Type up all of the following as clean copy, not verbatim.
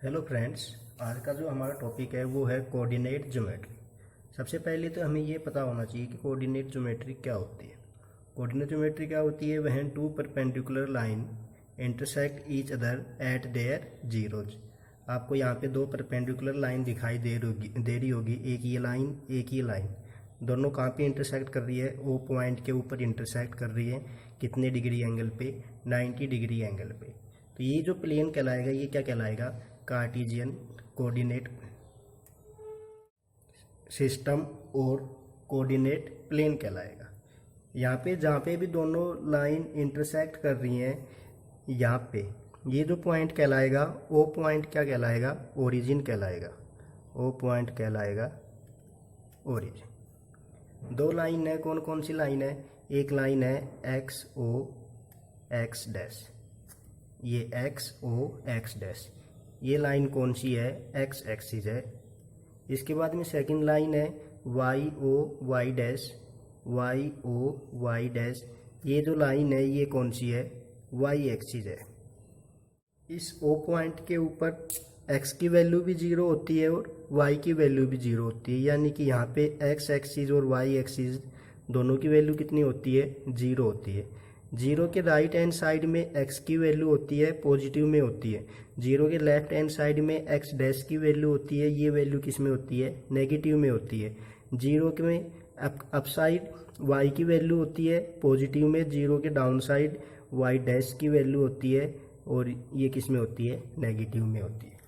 Hello friends, आज का जो हमारा टॉपिक है वो है कोऑर्डिनेट ज्योमेट्री। सबसे पहले तो हमें ये पता होना चाहिए कि कोऑर्डिनेट ज्योमेट्री क्या होती है। कोऑर्डिनेट ज्योमेट्री क्या होती है? When two perpendicular line intersect each other at their zeros. आपको यहाँ पे दो परपेंडिकुलर लाइन दिखाई दे रही होगी, एक ये लाइन, एक ये लाइन। दोनों कहाँ पे इंटरसेक्ट कर रही है? ओ पॉइंट के ऊपर इंटरसेक्ट कर रही है। कितने डिग्री एंगल पे? 90 डिग्री एंगल पे। तो ये जो प्लेन कहलाएगा, ये क्या कहलाएगा? कार्टेशियन कोऑर्डिनेट सिस्टम और कोऑर्डिनेट प्लेन कहलाएगा। यहाँ पे जहाँ पे भी दोनों लाइन इंटरसेक्ट कर रही हैं, यहाँ पे ये जो पॉइंट कहलाएगा, ओ पॉइंट क्या कहलाएगा? ओरिजिन कहलाएगा। ओ पॉइंट कहलाएगा ओरिजिन। दो लाइन है, कौन कौन सी लाइन है? एक लाइन है एक्स ओ एक्स डैश, ये एक्स ओ एक्स डैश। ये लाइन कौन सी है? एक्स एक्सिस है। इसके बाद में सेकंड लाइन है Y O Y dash, Y O Y dash. ये जो लाइन है ये कौन सी है? वाई एक्सिस है। इस ओ पॉइंट के ऊपर एक्स की वैल्यू भी जीरो होती है और वाई की वैल्यू भी जीरो होती है, यानी कि यहाँ पे एक्स एक्सिस और वाई एक्सिस दोनों की वैल्यू कितनी होती है? जीरो होती है। जीरो के राइट हैंड साइड में एक्स की वैल्यू होती है, पॉजिटिव में होती है। जीरो के लेफ्ट हैंड साइड में एक्स डैश की वैल्यू होती है, ये वैल्यू किस में होती है? नेगेटिव में होती है। जीरो के में अप साइड वाई की वैल्यू होती है पॉजिटिव में, जीरो के डाउन साइड वाई डैश की वैल्यू होती है और ये किस में होती है? नेगेटिव में होती है।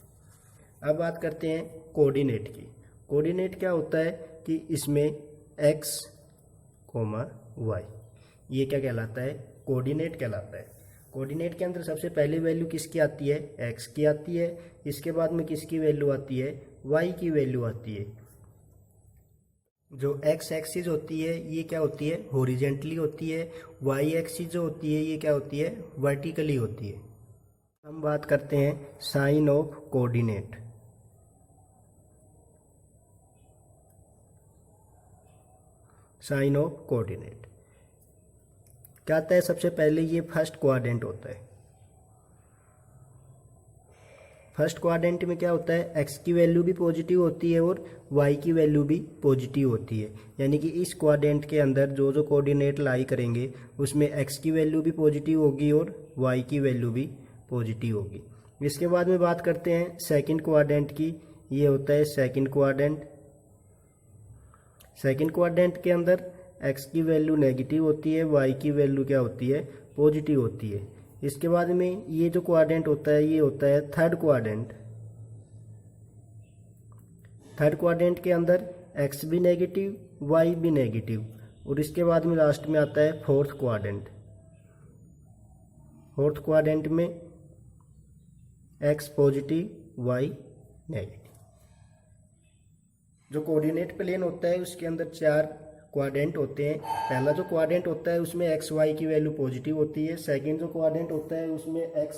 अब बात करते हैं कोऑर्डिनेट की। कोऑर्डिनेट क्या होता है कि इसमें एक्स कोमा वाई, ये क्या कहलाता है? कोऑर्डिनेट कहलाता है। कोऑर्डिनेट के अंदर सबसे पहली वैल्यू किसकी आती है? एक्स की आती है। इसके बाद में किसकी वैल्यू आती है? वाई की वैल्यू आती है। जो एक्स एक्सिस होती है ये क्या होती है? हॉरिजेंटली होती है। वाई एक्सिस जो होती है ये क्या होती है? वर्टिकली होती है। हम बात करते हैं sign of coordinate. Sign of coordinate क्या आता है? सबसे पहले ये फर्स्ट क्वाड्रेंट होता है। फर्स्ट क्वाड्रेंट में क्या होता है? एक्स की वैल्यू भी पॉजिटिव होती है और वाई की वैल्यू भी पॉजिटिव होती है, यानी कि इस क्वाड्रेंट के अंदर जो जो कोऑर्डिनेट लाई करेंगे उसमें एक्स की वैल्यू भी पॉजिटिव होगी और वाई की वैल्यू भी पॉजिटिव होगी। इसके बाद में बात करते हैं सेकंड क्वाड्रेंट की। ये होता है सेकंड क्वाड्रेंट। सेकंड क्वाड्रेंट के अंदर एक्स की वैल्यू नेगेटिव होती है, वाई की वैल्यू क्या होती है? पॉजिटिव होती है। इसके बाद में ये जो क्वाड्रेंट होता है ये होता है थर्ड क्वाड्रेंट। थर्ड क्वाड्रेंट के अंदर एक्स भी नेगेटिव, वाई भी नेगेटिव, और इसके बाद में लास्ट में आता है फोर्थ क्वाड्रेंट। फोर्थ क्वाड्रेंट में एक्स पॉजिटिव, वाई नेगेटिव। जो कोऑर्डिनेट प्लेन होता है उसके अंदर चार क्वाड्रेंट होते हैं। पहला जो क्वाड्रेंट होता है उसमें एक्स वाई की वैल्यू पॉजिटिव होती है। सेकंड जो क्वाड्रेंट होता है उसमें एक्स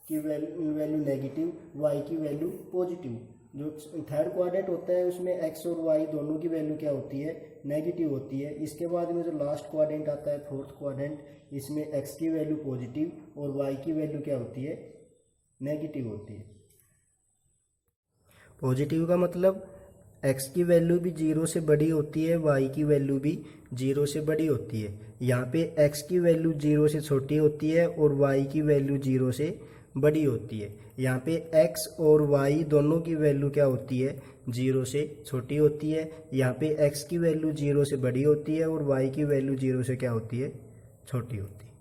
की वैल्यू नेगेटिव, वाई की वैल्यू पॉजिटिव। जो थर्ड क्वाड्रेंट होता है उसमें एक्स और वाई दोनों की वैल्यू क्या होती है? नेगेटिव होती है। इसके बाद में जो लास्ट क्वाड्रेंट आता है फोर्थ क्वाड्रेंट, इसमें एक्स की वैल्यू पॉजिटिव और वाई की वैल्यू क्या होती है? नेगेटिव होती है। पॉजिटिव का मतलब एक्स की वैल्यू भी जीरो से बड़ी होती है, वाई की वैल्यू भी जीरो से बड़ी होती है। यहाँ पे एक्स की वैल्यू जीरो से छोटी होती है और वाई की वैल्यू जीरो से बड़ी होती है। यहाँ पे एक्स और वाई दोनों की वैल्यू क्या होती है? जीरो से छोटी होती है। यहाँ पे एक्स की वैल्यू जीरो से बड़ी होती है और वाई की वैल्यू जीरो से क्या होती है? छोटी होती है।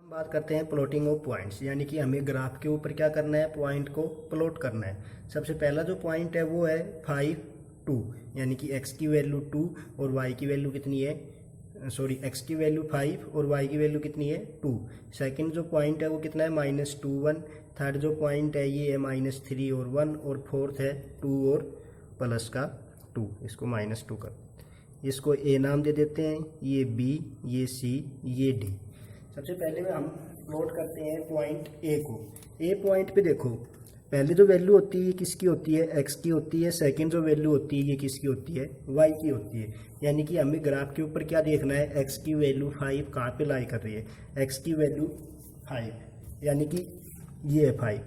हम बात करते हैं प्लॉटिंग ऑफ पॉइंट्स, यानी कि हमें ग्राफ के ऊपर क्या करना है? पॉइंट को प्लॉट करना है। सबसे पहला जो पॉइंट है वो है 5 2, यानी कि x की वैल्यू 2 और y की वैल्यू कितनी है? सॉरी, x की वैल्यू 5 और y की वैल्यू कितनी है? 2। सेकंड जो पॉइंट है वो कितना है? -2 1। थर्ड जो पॉइंट है ये है -3 और 1, और फोर्थ है 2 और प्लस का 2। इसको -2 कर, इसको a नाम दे देते हैं, ये b, ये c, ये d। सबसे पहले हम प्लॉट करते हैं पॉइंट a को। a पॉइंट पे देखो, पहले जो वैल्यू होती है ये किसकी होती है? एक्स की होती है। सेकंड जो वैल्यू होती है ये किसकी होती है? वाई की होती है। यानी कि हमें ग्राफ के ऊपर क्या देखना है? एक्स की वैल्यू 5 कहाँ पे लाई कर रही है? एक्स की वैल्यू 5, यानी कि ये है 5।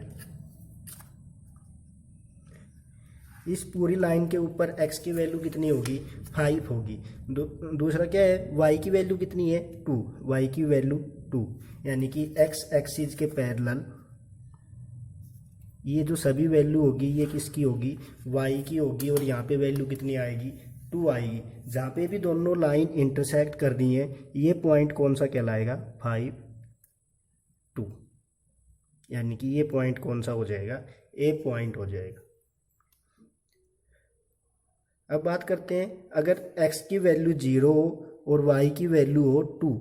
इस पूरी लाइन के ऊपर x की वैल्यू कितनी होगी, 5 होगी। दूसरा क्या है, y की वैल्यू कितनी है, 2, y की वैल्यू 2, यानी कि x एक्सिस के पैरेलल ये जो सभी वैल्यू होगी ये किसकी होगी, y की होगी, और यहाँ पे वैल्यू कितनी आएगी, 2 आएगी। जहाँ पे भी दोनों लाइन इंटरसेक्ट कर रही है ये पॉइंट कौन सा कहलाएगा, 5, 2, यानी कि ये पॉइंट कौन सा हो जाएगा, ए पॉइंट हो जाएगा। अब बात करते हैं, अगर x की वैल्यू 0 हो और y की वैल्यू हो 2,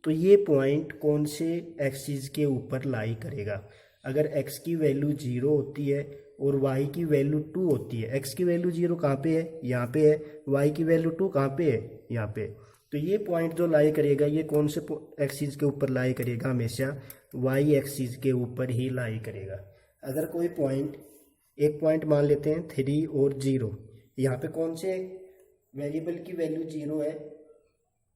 तो ये पॉइंट कौन से एक्सिस के ऊपर लाई करेगा। अगर x की वैल्यू 0 होती है और y की वैल्यू 2 होती है, x की वैल्यू 0 कहाँ पे है, यहाँ पे है, y की वैल्यू 2 कहाँ पे है, यहाँ पे। तो ये पॉइंट जो लाई करेगा ये कौन से एक्सिस के ऊपर लाई करेगा, हमेशा y एक्सिस के ऊपर ही लाई करेगा। अगर कोई पॉइंट, एक पॉइंट मान लेते हैं 3 और 0, यहाँ पे कौन से वेरिएबल की वैल्यू 0 है,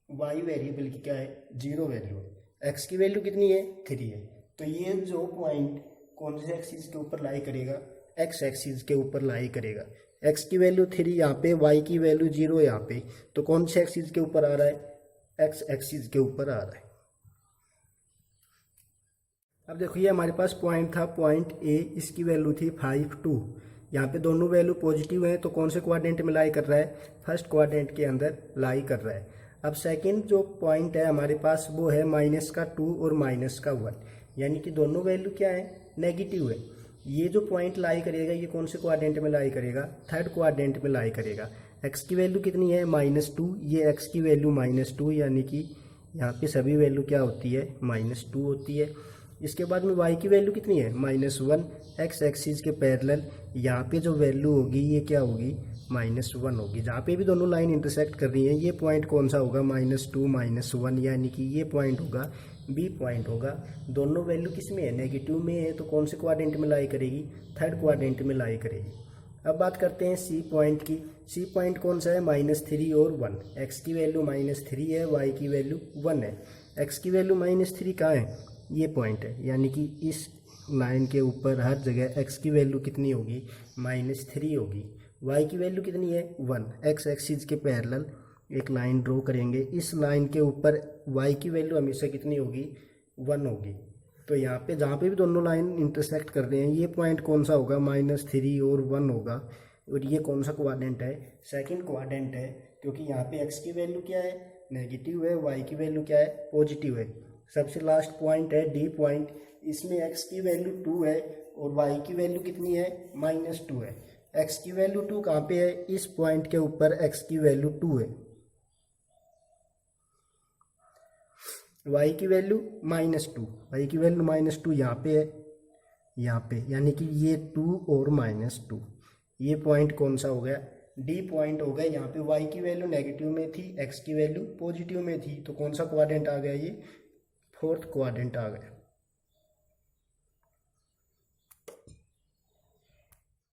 y वेरिएबल की क्या है, 0 वैल्यू है, x की वैल्यू कितनी है, 3 है। तो ये जो पॉइंट कौन से एक्सिस के ऊपर लाई करेगा, x एक्सिस के ऊपर लाई करेगा। x की वैल्यू 3 यहाँ पे, y की वैल्यू 0 यहाँ पे, तो कौन से एक्सिस के ऊपर आ रहा है, x एक्सिस के ऊपर आ रहा है। अब देखो ये हमारे पास पॉइंट था, पॉइंट ए, इसकी वैल्यू थी 5, 2। यहाँ पे दोनों वैल्यू पॉजिटिव हैं, तो कौन से क्वाड्रेंट में लाई कर रहा है, फर्स्ट क्वाड्रेंट के अंदर लाई कर रहा है। अब सेकंड जो पॉइंट है हमारे पास वो है -2 और -1, यानी कि दोनों वैल्यू क्या है, नेगेटिव है। ये जो पॉइंट लाई करेगा ये कौन से क्वाड्रेंट में लाई करेगा, थर्ड क्वाड्रेंट में लाई करेगा। x की वैल्यू कितनी है, -2, ये x की वैल्यू -2, यानी कि यहाँ पे सभी वैल्यू क्या होती है, -2 होती है। इसके बाद में y की वैल्यू कितनी है, -1, x एक्सिस के पैरेलल यहाँ पे जो वैल्यू होगी ये क्या होगी, -1 होगी। जहाँ पे भी दोनों लाइन इंटरसेक्ट कर रही हैं ये पॉइंट कौन सा होगा, -2, -1, यानी कि ये पॉइंट होगा, बी पॉइंट होगा। दोनों वैल्यू किस में है, नेगेटिव में है, तो कौन से क्वाड्रेंट में लाई करेगी, थर्ड क्वाड्रेंट में लाई करेगी। अब बात करते हैं सी पॉइंट की। सी पॉइंट कौन सा है, -3 और 1, x की वैल्यू -3 है, y की वैल्यू 1 है। x की वैल्यू -3 कहाँ है, ये पॉइंट है, यानी कि इस लाइन के ऊपर हर जगह x की वैल्यू कितनी होगी, -3 होगी। y की वैल्यू कितनी है, 1, x एक्सिस के पैरेलल एक लाइन ड्रॉ करेंगे, इस लाइन के ऊपर y की वैल्यू हमेशा कितनी होगी, 1 होगी। तो यहाँ पे जहाँ पे भी दोनों लाइन इंटरसेक्ट कर रहे हैं ये पॉइंट कौन सा होगा, -3 और 1 होगा। और ये कौन सा क्वाड्रेंट है, सेकंड क्वाड्रेंट है, क्योंकि यहाँ पे x की वैल्यू क्या है, नेगेटिव है, y की वैल्यू क्या है, पॉजिटिव है। सबसे लास्ट पॉइंट है डी पॉइंट, इसमें x की वैल्यू 2 है और y की वैल्यू कितनी है, -2 है। x की वैल्यू 2 कहाँ पे है, इस पॉइंट के ऊपर x की वैल्यू 2 है, y की वैल्यू -2, y की वैल्यू -2 यहाँ पे है, यहाँ पे, यानी कि ये 2 और -2, ये पॉइंट कौन सा हो गया, डी पॉइंट हो गया। यहाँ पे y की वैल्यू नेगेटिव में थी, x की वैल्यू पॉजिटिव में थी, तो कौन सा क्वाड्रेंट आ गया, ये फोर्थ क्वाड्रेंट आ गया।